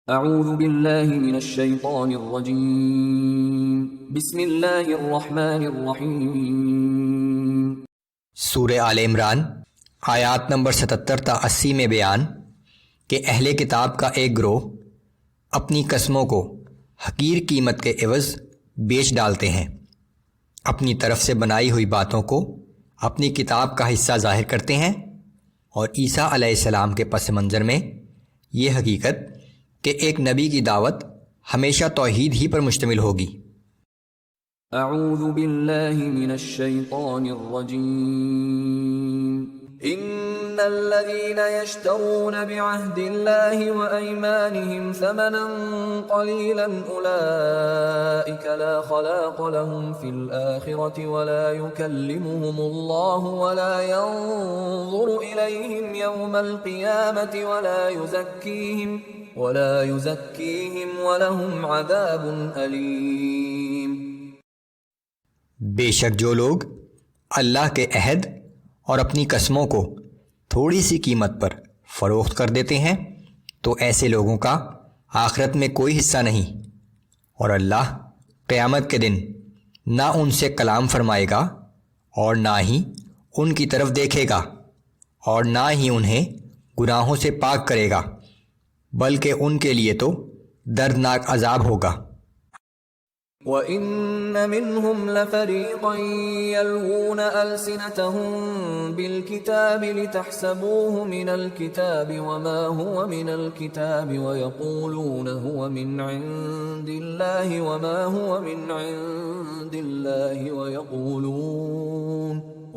اعوذ باللہ من الشیطان الرجیم بسم اللہ الرحمن الرحیم۔ سورہ آل عمران آیات نمبر 77 تا 80 میں بیان کہ اہل کتاب کا ایک گروہ اپنی قسموں کو حقیر قیمت کے عوض بیچ ڈالتے ہیں، اپنی طرف سے بنائی ہوئی باتوں کو اپنی کتاب کا حصہ ظاہر کرتے ہیں، اور عیسیٰ علیہ السلام کے پس منظر میں یہ حقیقت کہ ایک نبی کی دعوت ہمیشہ توحید ہی پر مشتمل ہوگی۔ اعوذ باللہ من الشیطان الرجیم۔ ان الذين يشترون بعهد الله وايمانهم ثمنا قليلا اولئك لا خلاق لهم في الاخره ولا يكلمهم الله ولا ينظر اليهم يوم القيامه ولا يزكيهم ولهم عذاب الیم۔ بے شک جو لوگ اللہ کے عہد اور اپنی قسموں کو تھوڑی سی قیمت پر فروخت کر دیتے ہیں تو ایسے لوگوں کا آخرت میں کوئی حصہ نہیں، اور اللہ قیامت کے دن نہ ان سے کلام فرمائے گا اور نہ ہی ان کی طرف دیکھے گا، اور نہ ہی انہیں گناہوں سے پاک کرے گا، بلکہ ان کے لیے تو دردناک عذاب ہوگا۔ وَإِنَّ مِنْهُمْ لَفَرِيقًا يَلْوُونَ أَلْسِنَتَهُمْ بِالْكِتَابِ لِتَحْسَبُوهُ مِنَ الْكِتَابِ وَمَا هُوَ مِنَ الْكِتَابِ وَيَقُولُونَ هُوَ مِنْ عِنْدِ اللَّهِ وَمَا هُوَ مِنْ عِنْدِ اللَّهِ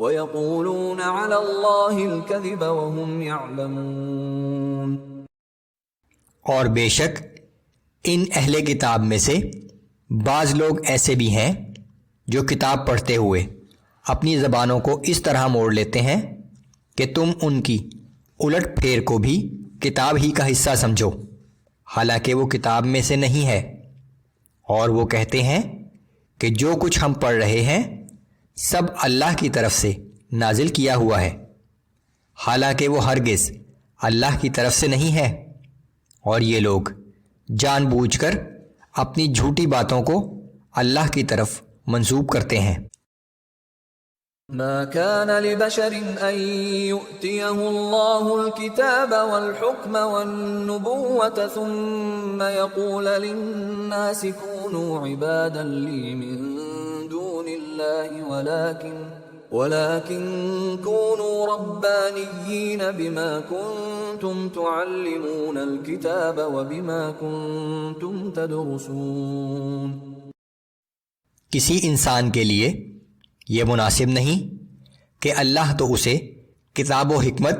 وَيَقُولُونَ عَلَى اللَّهِ الْكَذِبَ وَهُمْ يَعْلَمُونَ۔ اور بے شک ان اہل کتاب میں سے بعض لوگ ایسے بھی ہیں جو کتاب پڑھتے ہوئے اپنی زبانوں کو اس طرح موڑ لیتے ہیں کہ تم ان کی الٹ پھیر کو بھی کتاب ہی کا حصہ سمجھو، حالانکہ وہ کتاب میں سے نہیں ہے، اور وہ کہتے ہیں کہ جو کچھ ہم پڑھ رہے ہیں سب اللہ کی طرف سے نازل کیا ہوا ہے، حالانکہ وہ ہرگز اللہ کی طرف سے نہیں ہے، اور یہ لوگ جان بوجھ کر اپنی جھوٹی باتوں کو اللہ کی طرف منسوب کرتے ہیں۔ ما كان لبشر ان يؤتيه الله الكتاب والحكم والنبوة ثم يقول للناس كونوا عبادا لي من دون الله ولكن كونوا ربانيين بما كنتم تعلمون الكتاب وبما كنتم تدرسون۔ کسی انسان کے لیے یہ مناسب نہیں کہ اللہ تو اسے کتاب و حکمت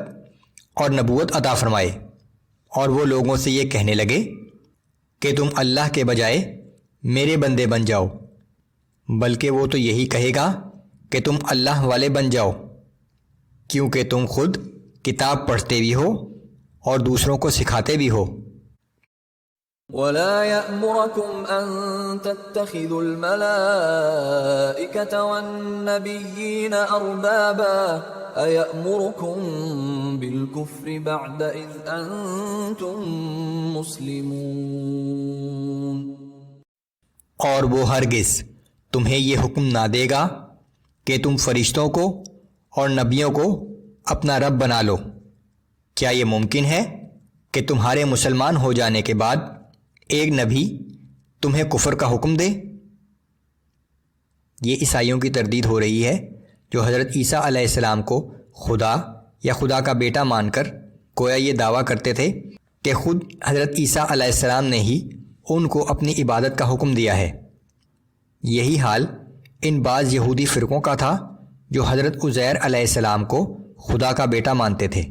اور نبوت عطا فرمائے اور وہ لوگوں سے یہ کہنے لگے کہ تم اللہ کے بجائے میرے بندے بن جاؤ، بلکہ وہ تو یہی کہے گا کہ تم اللہ والے بن جاؤ، کیونکہ تم خود کتاب پڑھتے بھی ہو اور دوسروں کو سکھاتے بھی ہو۔ وَلَا يَأْمُرَكُمْ أَن تَتَّخِذُوا الْمَلَائِكَةَ وَالنَّبِيِّينَ أَرْبَابًا أَيَأْمُرُكُمْ بِالْكُفْرِ بَعْدَ إِذْ أَنْتُمْ مُسْلِمُونَ۔ اور وہ ہرگز تمہیں یہ حکم نہ دے گا کہ تم فرشتوں کو اور نبیوں کو اپنا رب بنا لو۔ کیا یہ ممکن ہے کہ تمہارے مسلمان ہو جانے کے بعد ایک نبی تمہیں کفر کا حکم دے؟ یہ عیسائیوں کی تردید ہو رہی ہے جو حضرت عیسیٰ علیہ السلام کو خدا یا خدا کا بیٹا مان کر گویا یہ دعویٰ کرتے تھے کہ خود حضرت عیسیٰ علیہ السلام نے ہی ان کو اپنی عبادت کا حکم دیا ہے۔ یہی حال ان بعض یہودی فرقوں کا تھا جو حضرت عزیر علیہ السلام کو خدا کا بیٹا مانتے تھے۔